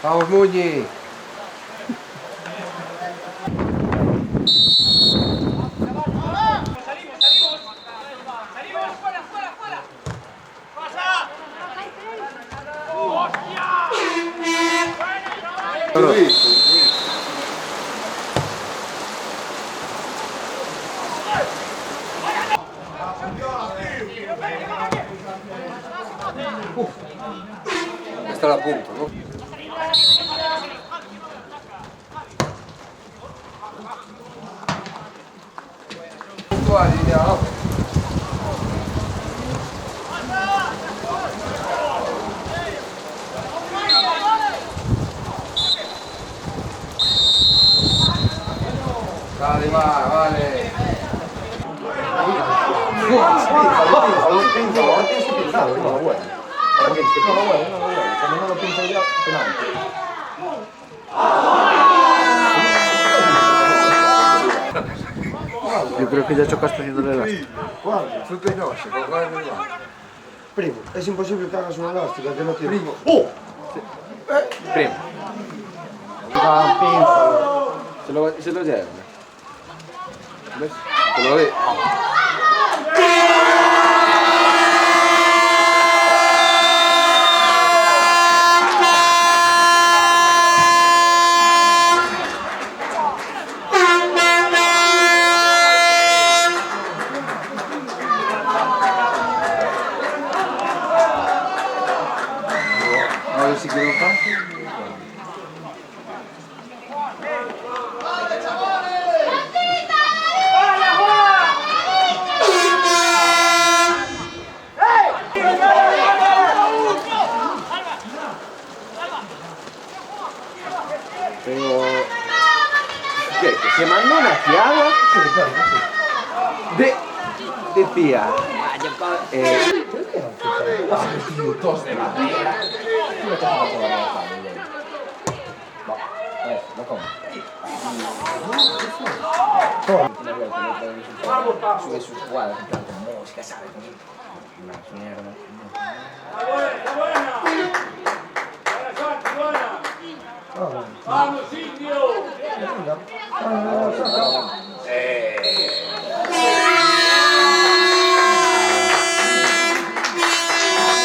Vamos, Muñi. Estar a punto, ¿no? Alineado. Dale, vale. Yo creo que ya chocaste haciéndole elástica. Primo, es imposible que hagas una elástica que no tiene. Primo. Primo. Se lo lleva. ¿Ves? Te lo ve. A ver si quiero un Pero... ¿Qué? ¿Que se mandó una fiada? Decía... Dos de madera. No como. Sube sus jugadas en plan con música, ¿sabes? Una mierda. ¡Vamos, Indio!